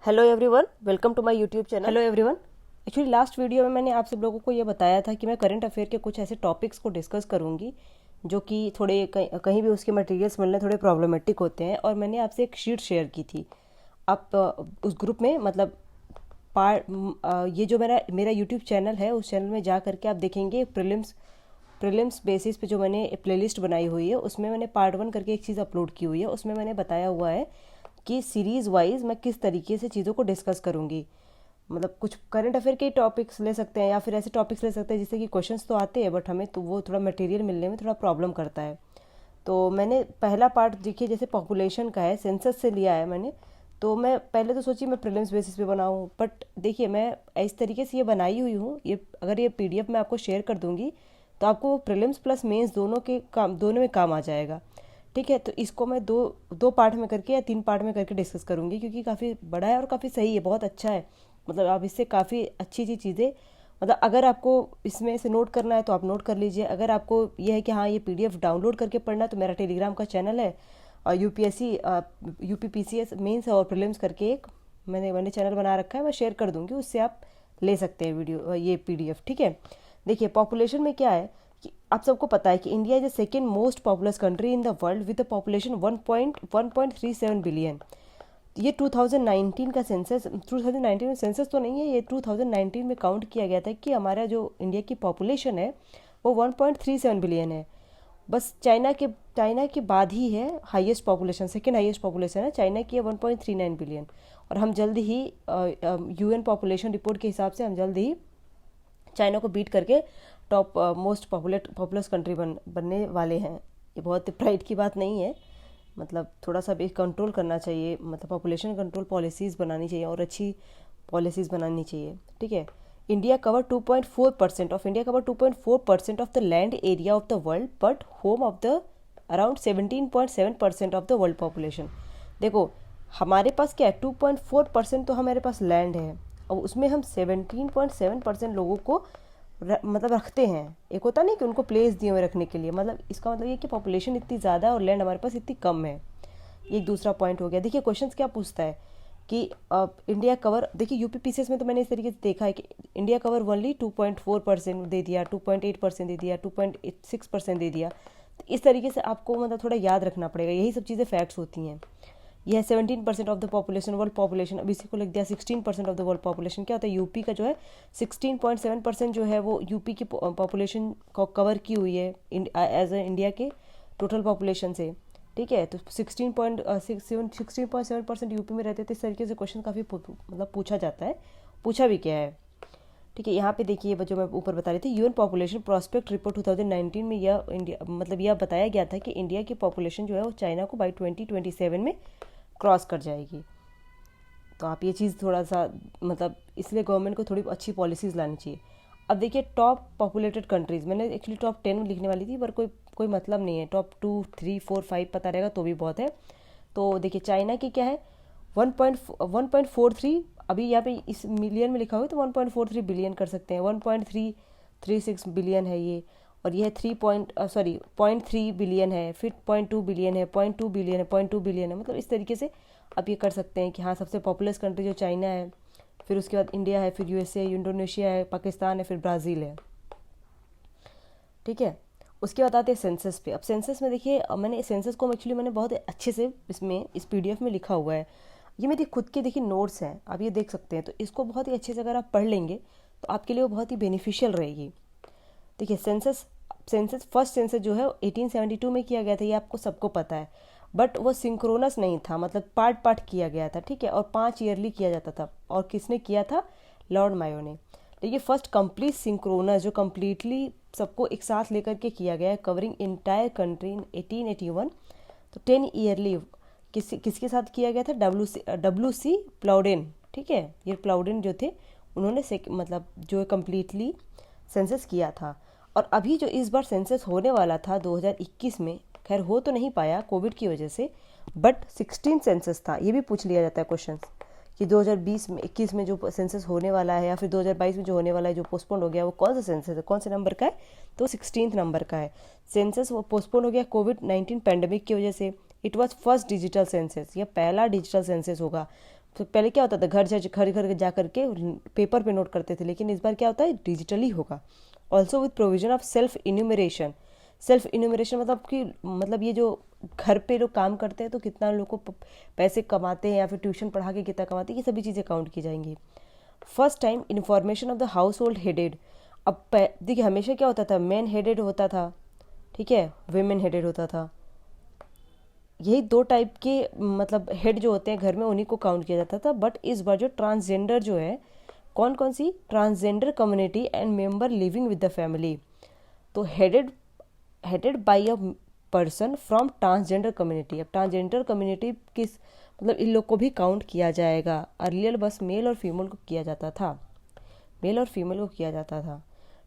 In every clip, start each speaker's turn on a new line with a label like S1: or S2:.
S1: Hello everyone, welcome to my YouTube channel. Hello everyone, actually last video में मैंने आप सब लोगों को ये बताया था कि मैं करंट अफेयर के कुछ ऐसे टॉपिक्स को डिस्कस करूंगी जो कि थोड़े कहीं भी उसके मटेरियल्स मिलने थोड़े प्रॉब्लमेटिक होते हैं। और मैंने आपसे एक शीट शेयर की थी। आप उस ग्रुप में मतलब ये जो मेरा मेरा यूट्यूब चैनल है, उस चैनल में जा करके आप देखेंगे प्रीलिम्स बेसिस पे जो मैंने प्लेलिस्ट बनाई हुई है उसमें मैंने पार्ट 1 करके एक चीज़ अपलोड की हुई है। उसमें मैंने बताया हुआ है कि सीरीज़ वाइज मैं किस तरीके से चीज़ों को डिस्कस करूँगी। मतलब कुछ करंट अफेयर के टॉपिक्स ले सकते हैं या फिर ऐसे टॉपिक्स ले सकते हैं जिससे कि क्वेश्चंस तो आते हैं बट हमें तो वो थोड़ा मटेरियल मिलने में थोड़ा प्रॉब्लम करता है। तो मैंने पहला पार्ट देखिए जैसे पॉपुलेशन का है, सेंसस से लिया है मैंने। तो मैं पहले तो सोची मैं प्रीलिम्स बेसिस पे बनाऊँ, बट देखिए मैं इस तरीके से ये बनाई हुई हूँ। ये अगर ये पीडीएफ मैं आपको शेयर कर दूँगी तो आपको प्रीलिम्स प्लस मेंस दोनों में काम आ जाएगा। ठीक है, तो इसको मैं दो दो पार्ट में करके या 3 पार्ट में करके डिस्कस करूँगी क्योंकि काफ़ी बड़ा है और काफ़ी सही है, बहुत अच्छा है। मतलब आप इससे काफ़ी अच्छी अच्छी चीज़ें, मतलब अगर आपको इसमें से नोट करना है तो आप नोट कर लीजिए। अगर आपको ये है कि हाँ ये पीडीएफ डाउनलोड करके पढ़ना है तो मेरा टेलीग्राम का चैनल है और यूपीपीसीएस मेंस और प्रीलिम्स करके एक मैंने चैनल बना रखा है, मैं शेयर कर दूंगी, उससे आप ले सकते हैं ये पीडीएफ। ठीक है, देखिए पॉपुलेशन में क्या है कि आप सबको पता है कि India is the second most populous country in the world with a population 1.37 billion. ये 2019 का सेंसस, 2019 में सेंसस तो नहीं है, ये 2019 में काउंट किया गया था कि हमारा जो इंडिया की पॉपुलेशन है वो 1.37 बिलियन है। बस चाइना के बाद ही है highest population, second highest population है चाइना की है 1.39 बिलियन। और हम जल्द ही यूएन पॉपुलेशन रिपोर्ट के हिसाब से हम जल्द ही चाइना को बीट करके टॉप मोस्ट पॉपुलस कंट्री बनने वाले हैं। ये बहुत प्राइड की बात नहीं है, मतलब थोड़ा सा भी कंट्रोल करना चाहिए, मतलब पॉपुलेशन कंट्रोल पॉलिसीज़ बनानी चाहिए और अच्छी पॉलिसीज़ बनानी चाहिए। ठीक है, India cover 2.4% of the land area of the world but home of the around 17.7% of the world population. देखो हमारे पास क्या है, 2.4% तो हमारे पास लैंड है और उसमें हम 17.7% लोगों को मतलब रखते हैं। एक होता नहीं कि उनको प्लेस दिए हुए रखने के लिए, मतलब इसका मतलब ये कि पॉपुलेशन इतनी ज़्यादा है और लैंड हमारे पास इतनी कम है। ये एक दूसरा पॉइंट हो गया। देखिए क्वेश्चंस क्या पूछता है कि इंडिया कवर, देखिए यूपीपीसीएस में तो मैंने इस तरीके से देखा है कि इंडिया कवर ओनली 2.4% दे दिया, 2.8% दे दिया, 2.6% दे दिया। तो इस तरीके से आपको मतलब थोड़ा याद रखना पड़ेगा, यही सब चीज़ें फैक्ट्स होती हैं। यह 17% of the population, world population, अब इसी को लिख दिया 16% ऑफ द वर्ल्ड पॉपुलेशन। क्या होता है, यूपी का जो है 16.7% जो है वो यूपी की पॉपुलेशन को कवर की हुई है एज ए इंडिया के टोटल पॉपुलेशन से। ठीक है, तो 16.7% यूपी में रहते थे। इस तरीके से क्वेश्चन काफ़ी मतलब पूछा जाता है, पूछा भी क्या है। ठीक है, यहाँ पे देखिए जो मैं ऊपर बता रही थी, यूएन पॉपुलेशन प्रोस्पेक्ट रिपोर्ट 2019 में यह इंडिया मतलब यह बताया गया था कि इंडिया की पॉपुलेशन जो है वो चाइना को बाई 2027 में क्रॉस कर जाएगी। तो आप ये चीज़ थोड़ा सा मतलब इसलिए गवर्नमेंट को थोड़ी अच्छी पॉलिसीज़ लानी चाहिए। अब देखिए टॉप पॉपुलेटेड कंट्रीज़, मैंने एक्चुअली टॉप 10 लिखने वाली थी पर कोई मतलब नहीं है, टॉप 2, 3, 4, 5 पता रहेगा तो भी बहुत है। तो देखिए चाइना की क्या है 1.43, अभी यहाँ पे इस मिलियन में लिखा हुआ है तो 1.43 बिलियन कर सकते हैं, 1.336 बिलियन है ये। और यह 0.3 बिलियन है, फिर 0.2 बिलियन है, 0.2 बिलियन है, 0.2 बिलियन है। मतलब इस तरीके से आप ये कर सकते हैं कि हाँ सबसे पॉपुलस कंट्री जो चाइना है, फिर उसके बाद इंडिया है, फिर यूएसए, इंडोनेशिया है, पाकिस्तान है, फिर ब्राज़ील है। ठीक है, उसके बाद आते हैं सेंसस पे। अब सेंसस में देखिए मैंने सेंसस को मैंने बहुत अच्छे से इस पीडीएफ में लिखा हुआ है। ये मेरी खुद के देखिए नोट्स हैं, आप ये देख सकते हैं। तो इसको बहुत ही अच्छे से अगर आप पढ़ लेंगे तो आपके लिए वो बहुत ही बेनिफिशियल रहेगी। देखिए फर्स्ट सेंसस जो है 1872 में किया गया था, ये आपको सबको पता है। बट वो सिंक्रोनस नहीं था, मतलब पार्ट पार्ट किया गया था। ठीक है, और 5 ईयरली किया जाता था। और किसने किया था, लॉर्ड मायो ने। देखिए फर्स्ट कंप्लीट सिंक्रोनस जो कम्प्लीटली सबको एक साथ लेकर के किया गया है, कवरिंग इंटायर कंट्री इन 1881। तो 10 ईयरली किसके साथ किया गया था, डब्ल्यू सी प्लाउडेन। ठीक है, ये प्लाउडेन जो थे उन्होंने मतलब जो कम्प्लीटली सेंसस किया था। और अभी जो इस बार सेंसस होने वाला था 2021 में, खैर हो तो नहीं पाया कोविड की वजह से, बट 16 सेंसस था। ये भी पूछ लिया जाता है क्वेश्चन कि 2020 में 21 में जो सेंसस होने वाला है या फिर 2022 में जो होने वाला है जो पोस्टपोन हो गया वो कौन सा सेंसस है, कौन से नंबर का है, तो 16 नंबर का है। सेंसस वो पोस्टपोन हो गया कोविड-19 पैंडमिक की वजह से। It was first digital census, यह पहला डिजिटल सेंसस होगा। तो पहले क्या होता था, घर घर जा करके पेपर पे नोट करते थे, लेकिन इस बार क्या होता है, डिजिटली होगा। Also with provision of self enumeration. Self enumeration मतलब ये जो घर पे लोग काम करते हैं तो कितना लोग को पैसे कमाते हैं या फिर ट्यूशन पढ़ा के कितना कमाते हैं, ये सभी चीज़ें काउंट की जाएंगी। First time information of the house hold headed. अब देखिए हमेशा क्या होता था, मैन हेडेड होता था, ठीक है, वेमेन हेडेड होता था। यही दो टाइप के मतलब हेड जो होते हैं घर में, उन्हीं को काउंट किया जाता था। बट इस बार जो ट्रांसजेंडर जो है, कौन कौन सी, transgender community and member living with the family, तो headed by a person from transgender community. अब ट्रांसजेंडर कम्युनिटी किस मतलब इन लोग को भी काउंट किया जाएगा। अर्लियर बस मेल और फीमेल को किया जाता था, मेल और फीमेल को किया जाता था,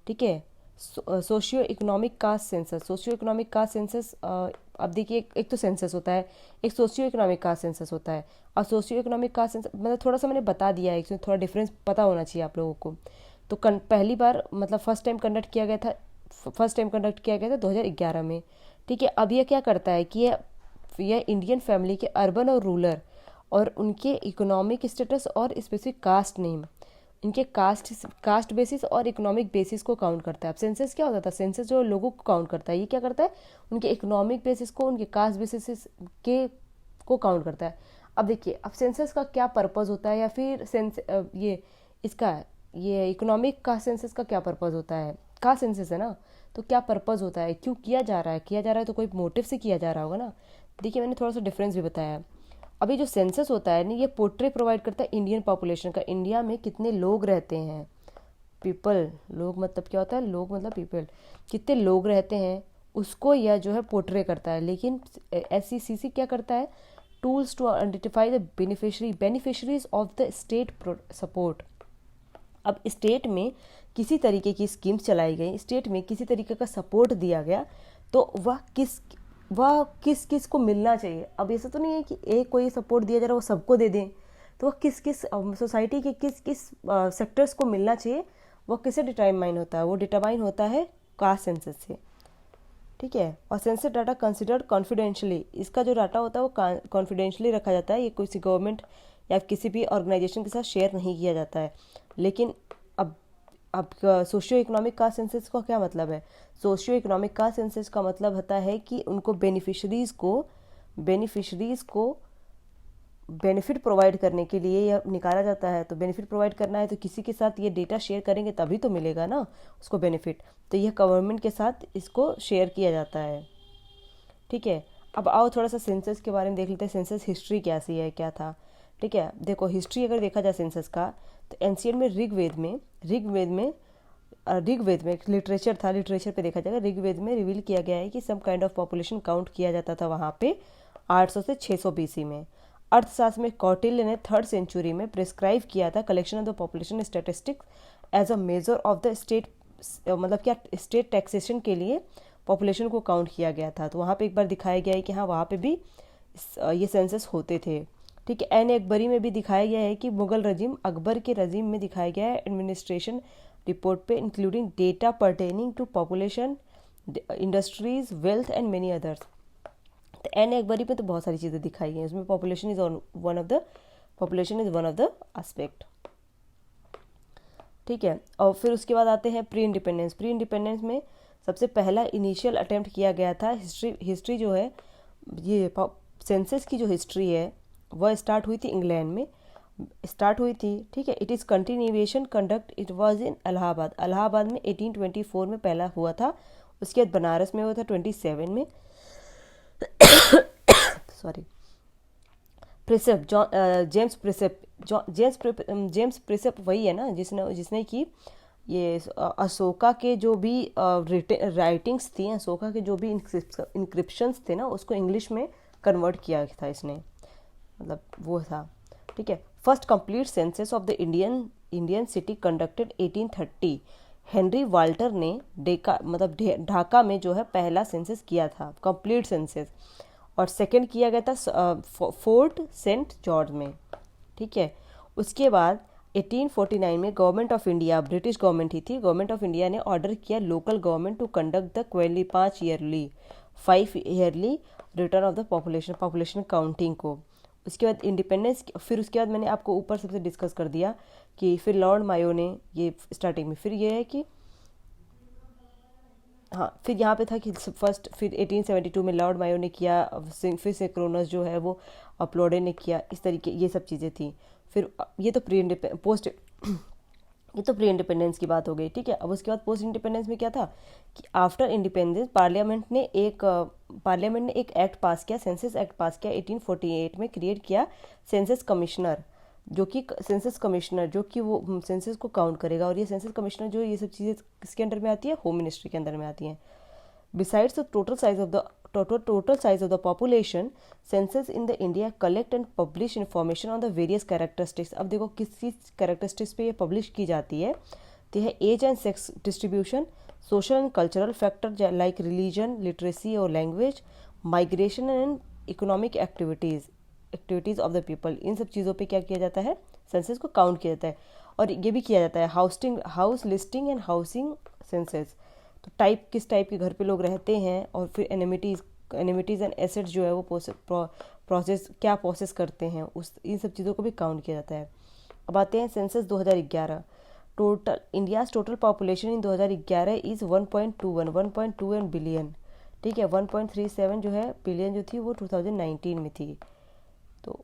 S1: ठीक है। Socio economic caste census. Socio economic caste census, अब देखिए एक तो सेंसस होता है, एक सोशियो इकोनॉमिक कास्ट सेंसस होता है। और सोशियो इकोनॉमिक कास्ट सेंसस मतलब थोड़ा सा मैंने बता दिया है, इसमें थोड़ा डिफरेंस पता होना चाहिए आप लोगों को। तो पहली बार मतलब फर्स्ट टाइम कंडक्ट किया गया था 2011 में, ठीक है। अब ये क्या करता है कि ये इंडियन फैमिली के अर्बन और रूरल और उनके इकोनॉमिक स्टेटस और स्पेसिफिक कास्ट नेम, इनके कास्ट बेसिस और इकोनॉमिक बेसिस को काउंट करता है। अब सेंसस क्या होता था, सेंसस जो लोगों को काउंट करता है, ये क्या करता है, उनके इकोनॉमिक बेसिस को, उनके कास्ट बेसिस के को काउंट करता है। अब देखिए, अब सेंसस का क्या पर्पस होता है, या फिर ये इकोनॉमिक कास्ट सेंसस का क्या पर्पस होता है, कास्ट सेंसस है ना, तो क्या पर्पस होता है, क्यों किया जा रहा है तो कोई मोटिव से किया जा रहा होगा ना। देखिए मैंने थोड़ा सा डिफरेंस भी बताया है। अभी जो सेंसस होता है ना, ये पोर्ट्रे प्रोवाइड करता है इंडियन पॉपुलेशन का, इंडिया में कितने लोग रहते हैं, पीपल, लोग मतलब क्या होता है, लोग मतलब पीपल, कितने लोग रहते हैं उसको यह जो है पोर्ट्रे करता है। लेकिन SECC क्या करता है, tools to identify the beneficiaries of the state support. अब स्टेट में किसी तरीके की स्कीम्स चलाई गई, स्टेट में किसी तरीके का सपोर्ट दिया गया, तो वह किस किस को मिलना चाहिए। अब ऐसा तो नहीं है कि एक कोई सपोर्ट दिया जा रहा है वो सबको दे दें, तो वह किस किस सोसाइटी के किस किस सेक्टर्स को मिलना चाहिए, वह किसे डिटरमाइन होता है, वो डिटरमाइन होता है कास्ट सेंसस से, ठीक है। और सेंसस डाटा कंसिडर्ड कॉन्फिडेंशियली, इसका जो डाटा होता है वो कॉन्फिडेंशियली रखा जाता है, ये किसी गवर्नमेंट या किसी भी ऑर्गेनाइजेशन के साथ शेयर नहीं किया जाता है। लेकिन अब सोशियो इकोनॉमिक कास्ट सेंसस का क्या मतलब है, सोशियो इकोनॉमिक कास्ट सेंसस का मतलब होता है कि उनको बेनिफिशरीज को बेनिफिट प्रोवाइड करने के लिए यह निकाला जाता है। तो बेनिफिट प्रोवाइड करना है तो किसी के साथ ये डेटा शेयर करेंगे तभी तो मिलेगा ना उसको बेनिफिट, तो यह गवर्नमेंट के साथ इसको शेयर किया जाता है, ठीक है। अब आओ थोड़ा सा सेंसस के बारे में देख लेते हैं, सेंसस हिस्ट्री कैसी है, क्या था, ठीक है। देखो हिस्ट्री अगर देखा जाए सेंसस का, तो एंशियंट में ऋग्वेद में एक लिटरेचर था, लिटरेचर पे देखा जाएगा, ऋग्वेद में रिवील किया गया है कि some kind of population count किया जाता था वहाँ पे 800 से 600 BC में। अर्थशास्त्र में कौटिल्य ने 3rd सेंचुरी में प्रिस्क्राइब किया था collection of the population statistics as a measure of the state, मतलब क्या स्टेट टैक्सेशन के लिए पॉपुलेशन को काउंट किया गया था। तो वहाँ पे एक बार दिखाया गया है कि हाँ वहाँ पे भी ये सेंसस होते थे, ठीक है। एन अकबरी में भी दिखाया गया है कि मुगल रजीम, अकबर के रजीम में दिखाया गया है एडमिनिस्ट्रेशन रिपोर्ट पे, including data pertaining to population, industries, wealth and many others. तो एन अकबरी में तो बहुत सारी चीज़ें दिखाई गई, उसमें population is one of the aspect, ठीक है। और फिर उसके बाद आते हैं प्री इंडिपेंडेंस में सबसे पहला इनिशियल अटेम्प्ट किया गया था। हिस्ट्री जो है, ये सेंसस की जो हिस्ट्री है वह स्टार्ट हुई थी इंग्लैंड में स्टार्ट हुई थी, ठीक है। It is continuation conduct, it was in Allahabad में 1824 में पहला हुआ था। उसके बाद बनारस में हुआ था 27 में सॉरी। जेम्स प्रिसेप वही है ना जिसने कि ये अशोका के जो भी राइटिंग्स थी, अशोका के जो भी इंक्रिप्शंस थे ना, उसको इंग्लिश में कन्वर्ट किया था इसने, मतलब वो था, ठीक है। First complete census of the Indian city conducted 1830। Henry Walter ने ढाका में जो है पहला सेंसस किया था, कंप्लीट सेंसस। और सेकंड किया गया था फोर्ट सेंट जॉर्ज में, ठीक है। उसके बाद 1849 में government of India, British government ही थी, गवर्नमेंट ऑफ इंडिया ने ऑर्डर किया local government to conduct the 5 yearly return of the population counting को। उसके बाद इंडिपेंडेंस, फिर उसके बाद मैंने आपको ऊपर सबसे डिस्कस कर दिया कि फिर लॉर्ड मायो ने ये स्टार्टिंग में, फिर ये है कि हाँ, फिर यहाँ पे था कि फर्स्ट, फिर 1872 में लॉर्ड मायो ने किया, फिर सिंक्रोनस जो है वो अपलोडे ने किया, इस तरीके ये सब चीज़ें थी। फिर ये तो ये तो प्री इंडिपेंडेंस की बात हो गई, ठीक है। अब उसके बाद पोस्ट इंडिपेंडेंस में क्या था कि आफ्टर इंडिपेंडेंस पार्लियामेंट ने एक एक्ट पास किया, सेंसस एक्ट पास किया 1848 में, क्रिएट किया सेंसस कमिश्नर, जो कि वो सेंसस को काउंट करेगा। और ये सेंसस कमिश्नर जो ये सब चीज़ें किसके अंडर में आती है, होम मिनिस्ट्री के अंदर में आती हैं। Besides the total size of the population, census in the India collect and publish information on the various characteristics। अब देखो किस किस characteristics पे ये publish की जाती है, तो है age and sex distribution, social and cultural factor like religion, literacy और language, migration and economic activities of the people. इन सब चीज़ों पे क्या किया जाता है, सेंसस को काउंट किया जाता है। और ये भी किया जाता है house listing and housing census, तो किस टाइप के घर पे लोग रहते हैं, और फिर एनिमिटीज़ एंड एसेट्स जो है वो प्रोसेस करते हैं, इन सब चीज़ों को भी काउंट किया जाता है। अब आते हैं census 2011। India's total population in 2011 is 1.21 billion, ठीक है। 1.37 जो है बिलियन जो थी वो 2019 में थी। तो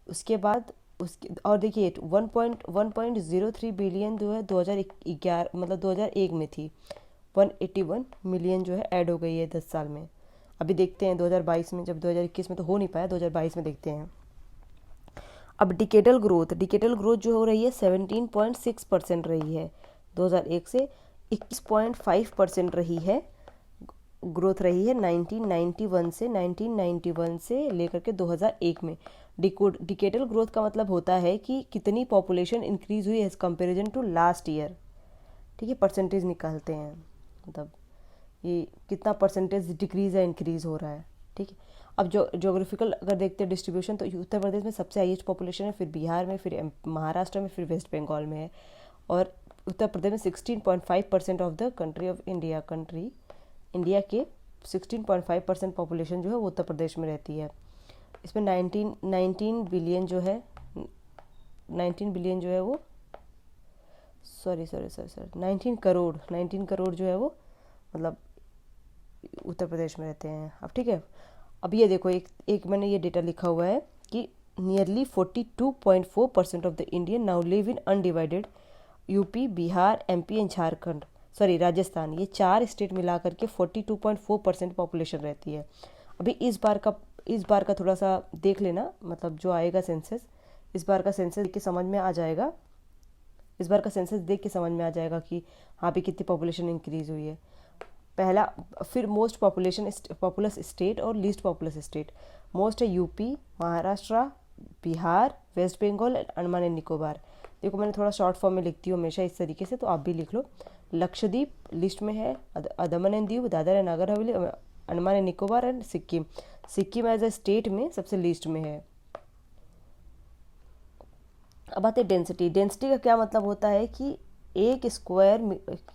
S1: उसके बाद और देखिए 1.03 बिलियन जो है 2011 मतलब 2001 में थी। 181 मिलियन जो है ऐड हो गई है 10 साल में। अभी देखते हैं 2022 में, जब 2021 में तो हो नहीं पाया, 2022 में देखते हैं। अब डिकेडल ग्रोथ जो हो रही है 17.6% रही है 2001 से, 21.5% रही है ग्रोथ रही है 1991 से लेकर के 2001 में। डिकेडल ग्रोथ का मतलब होता है कि कितनी पॉपुलेशन इंक्रीज हुई as comparison to last year, ठीक है। परसेंटेज निकालते हैं, मतलब ये कितना परसेंटेज डिक्रीज या इंक्रीज हो रहा है, ठीक है। अब जो ज्योग्राफिकल अगर देखते हैं डिस्ट्रीब्यूशन, तो उत्तर प्रदेश में सबसे हाईएस्ट पॉपुलेशन है, फिर बिहार में, फिर महाराष्ट्र में, फिर वेस्ट बंगाल में है। और उत्तर प्रदेश में 16.5% of the country of India के 16.5% पॉपुलेशन जो है वो उत्तर प्रदेश में रहती है। इसमें 19 बिलियन जो है वो 19 करोड़ जो है वो मतलब उत्तर प्रदेश में रहते हैं। अब ठीक है, अब ये देखो एक मैंने ये डेटा लिखा हुआ है कि nearly 42.4% of the Indian now live in undivided UP, Bihar, MP and Rajasthan, ये 4 स्टेट मिला करके 42.4% पॉपुलेशन रहती है। अभी इस बार का थोड़ा सा देख लेना, मतलब जो आएगा सेंसस, इस बार का सेंसस देख के समझ में आ जाएगा कि हाँ भी कितनी पॉपुलेशन इंक्रीज हुई है। पहला, फिर मोस्ट पॉपुलस स्टेट और लीस्ट पॉपुलस स्टेट। मोस्ट है यूपी, महाराष्ट्र, बिहार, वेस्ट बंगाल, अंडमान एंड निकोबार। देखो मैंने थोड़ा शॉर्ट फॉर्म में लिखती हूँ हमेशा इस तरीके से, तो आप भी लिख लो। लक्षद्वीप लिस्ट में है, Daman and Diu, Dadra and Nagar Haveli, Andaman and Nicobar and Sikkim as a state में सबसे लीस्ट में है। अब आते हैं डेंसिटी का क्या मतलब होता है कि एक स्क्वायर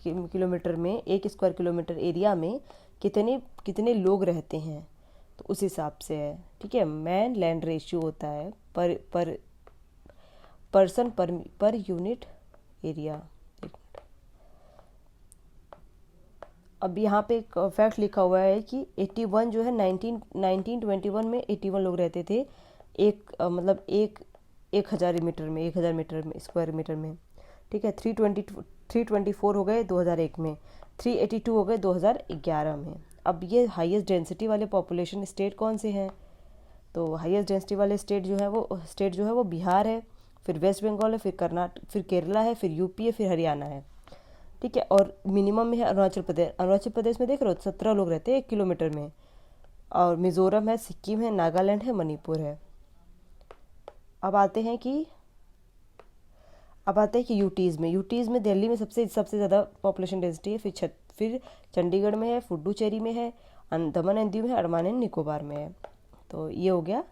S1: किलोमीटर एरिया में कितने लोग रहते हैं, तो उस हिसाब से है, ठीक है। मैन लैंड रेशियो होता है पर्सन पर यूनिट एरिया। अब यहाँ पे एक फैक्ट लिखा हुआ है कि 81 जो है 1921 में 81 लोग रहते थे मतलब 1000 मीटर में स्क्वायर मीटर में, ठीक है। 324 हो गए 2001 में, 382 हो गए 2011 में। अब ये हाईएस्ट डेंसिटी वाले पॉपुलेशन स्टेट कौन से हैं, तो हाईएस्ट डेंसिटी वाले स्टेट जो है वो बिहार है, फिर वेस्ट बंगाल है, फिर केरला है, फिर यूपी है, फिर हरियाणा है, ठीक है। और मिनिमम में है अरुणाचल प्रदेश में देख रहे हो 17 लोग रहते हैं 1 किलोमीटर में, और मिजोरम है, सिक्किम है, नागालैंड है, मणिपुर है। अब आते हैं कि यूटीज़ में दिल्ली में सबसे ज़्यादा पॉपुलेशन डेंसिटी है, फिर चंडीगढ़ में है, पुडुचेरी में है, दमन एंड दीव में है, अंडमान एंड निकोबार में है। तो ये हो गया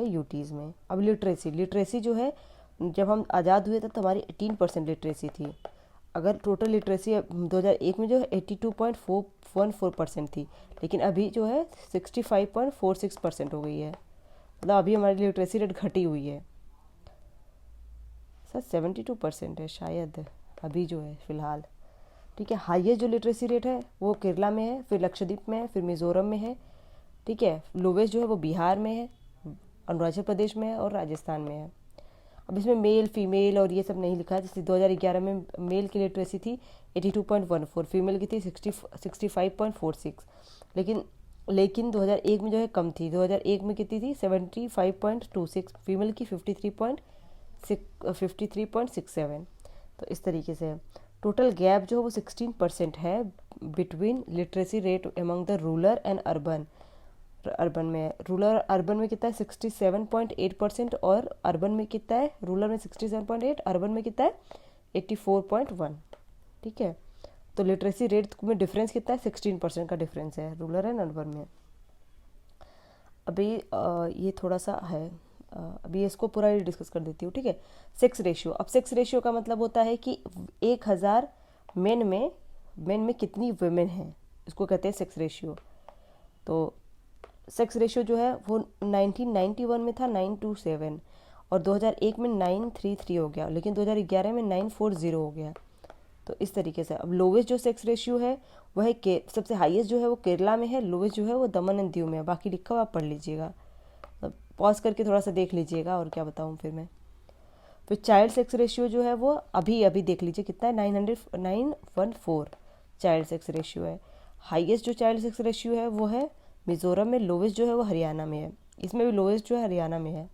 S1: यूटीज़ में। अब लिटरेसी जो है, जब हम आज़ाद हुए तब तो हमारी 18% लिटरेसी थी। अगर टोटल लिटरेसी 2001 में जो है 82.414% थी, लेकिन अभी जो है 65.46% हो गई है। मतलब अभी हमारी लिटरेसी रेट घटी हुई है सर, 72% है शायद अभी जो है फ़िलहाल। ठीक है, हाईएस्ट जो लिटरेसी रेट है वो केरला में है, फिर लक्षद्वीप में है, फिर मिज़ोरम में है। ठीक है, लोवेस्ट जो है वो बिहार में है, अरुणाचल प्रदेश में है और राजस्थान में है। अब इसमें मेल फीमेल और ये सब नहीं लिखा है। जैसे 2011 में मेल की लिटरेसी थी 82.14, फीमेल की थी 65.46, लेकिन 2001 में जो है कम थी। 2001 में कितनी थी 75.26, फीमेल की 53.67। तो इस तरीके से टोटल गैप जो है वो 16% है between literacy rate among the rural and urban. Urban में रूरल अर्बन में कितना है 67.8% और अर्बन में कितना है, रूरल में 67.8, अर्बन में कितना है 84.1। ठीक है, तो लिटरेसी रेट में डिफरेंस कितना है 16% का डिफरेंस है रूरल एंड अर्बन में। अभी ये थोड़ा सा है, अभी इसको पूरा डिस्कस कर देती हूँ। ठीक है, सेक्स रेशियो। अब सेक्स रेशियो का मतलब होता है कि 1000 मेन में कितनी वुमेन हैं, इसको कहते हैं सेक्स रेशियो। तो सेक्स रेशियो जो है वो 1991 में था 927 और 2001 में 933 हो गया, लेकिन 2011 में 940 हो गया। तो इस तरीके से अब लोवेस्ट जो सेक्स रेशियो है वह है सबसे हाईएस्ट जो है वो केरला में है, लोवेस्ट जो है वो दमन एंड दीव में है। बाकी लिखा हुआ आप पढ़ लीजिएगा, पॉज करके थोड़ा सा देख लीजिएगा और क्या बताऊँ फिर मैं। फिर चाइल्ड सेक्स रेशियो जो है वो अभी देख लीजिए कितना है 914 चाइल्ड सेक्स रेशियो है। हाईएस्ट जो चाइल्ड सेक्स रेशियो है वो है मिज़ोरम में, लोवेस्ट जो है वो हरियाणा में है। इसमें भी लोवेस्ट जो है हरियाणा में है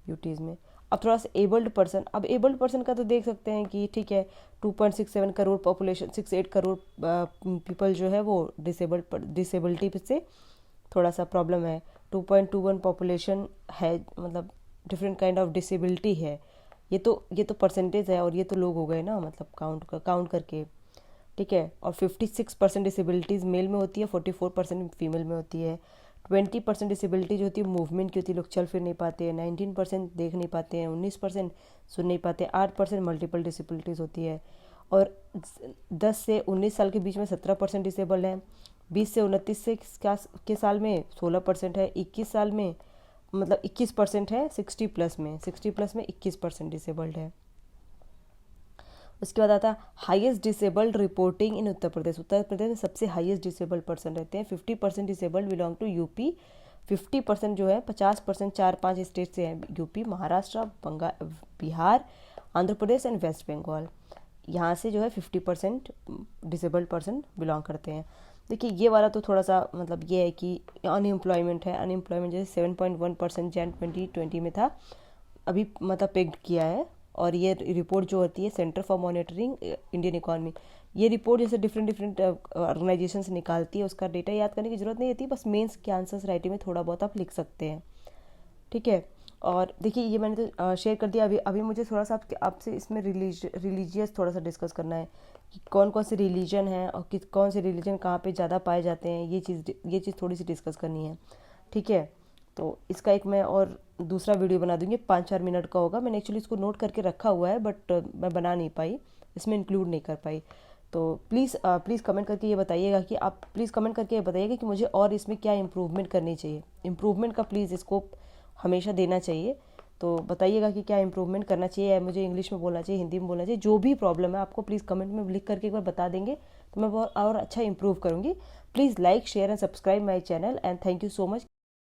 S1: यूटीज़ में। अब थोड़ा सा एबल्ड पर्सन, अब एबल्ड पर्सन का तो देख सकते हैं कि ठीक है 2.67 करोड़ पॉपुलेशन, 68 करोड़ पीपल जो है वो डिसेबिलिटी से थोड़ा सा प्रॉब्लम है। 2.21 पॉपुलेशन है, मतलब डिफरेंट काइंड ऑफ डिसेबिलिटी है। ये तो परसेंटेज है और ये तो लोग हो गए ना, मतलब काउंट करके। ठीक है, और 56% डिसेबिलिटीज़ मेल में होती है, 44% फीमेल में होती है। 20% डिसेबिलिटी जो होती है मूवमेंट की होती है, लोग चल फिर नहीं पाते हैं। 19% देख नहीं पाते हैं। 19% सुन नहीं पाते। 8% मल्टीपल डिसेबिलिटीज़ होती है। और 10 से 19 साल के बीच में 17% डिसेबल्ड हैं। 20 से 29 के साल में 16% है। 21 साल में मतलब 21% है। 60 प्लस में 21% डिसेबल्ड है। उसके बाद आता है हाईएस्ट डिसेबल्ड रिपोर्टिंग इन उत्तर प्रदेश। उत्तर प्रदेश में सबसे हाईएस्ट डिसेबल्ड पर्सन रहते हैं। 50% डिसेबल्ड बिलोंग टू यूपी। 50% जो है 50% 4-5 स्टेट से हैं, यूपी, महाराष्ट्र, बिहार, आंध्र प्रदेश एंड वेस्ट बंगाल। यहाँ से जो है 50% डिसेबल्ड पर्सन बिलोंग करते हैं। देखिए ये वाला तो थोड़ा सा मतलब ये है कि अनएम्प्लॉयमेंट है। अनएम्प्लॉयमेंट जैसे 7.1% जैन 2020 में था, अभी मतलब पेग्ड किया है। और ये रिपोर्ट जो होती है centre for monitoring Indian economy, ये रिपोर्ट जैसे डिफरेंट ऑर्गेनाइजेशन से निकालती है, उसका डेटा याद करने की जरूरत नहीं होती, बस मेंस के आंसर्स राइटिंग में थोड़ा बहुत आप लिख सकते हैं। ठीक है, और देखिए ये मैंने तो शेयर कर दिया। अभी मुझे थोड़ा सा आपसे इसमें रिलीजियस थोड़ा सा डिस्कस करना है कि कौन कौन से रिलीजन हैं और कौन से रिलीजन कहाँ पे ज़्यादा पाए जाते हैं, ये चीज़ थोड़ी सी डिस्कस करनी है। ठीक है, तो इसका एक मैं और दूसरा वीडियो बना दूंगी, 5-4 मिनट का होगा। मैंने एक्चुअली इसको नोट करके रखा हुआ है बट मैं बना नहीं पाई, इसमें इंक्लूड नहीं कर पाई। तो प्लीज़ कमेंट करके ये बताइएगा कि आप प्लीज़ कमेंट करके ये बताइएगा कि मुझे और इसमें क्या इम्प्रूवमेंट करनी चाहिए। इम्प्रूवमेंट का प्लीज़ स्कोप हमेशा देना चाहिए। तो बताइएगा कि क्या इम्प्रूवमेंट करना चाहिए, मुझे इंग्लिश में बोलना चाहिए, हिंदी में बोलना चाहिए, जो भी प्रॉब्लम है आपको प्लीज़ कमेंट में लिख करके एक बार बता देंगे तो मैं और अच्छा इम्प्रूव करूँगी। Please like share and subscribe my channel and thank you so much.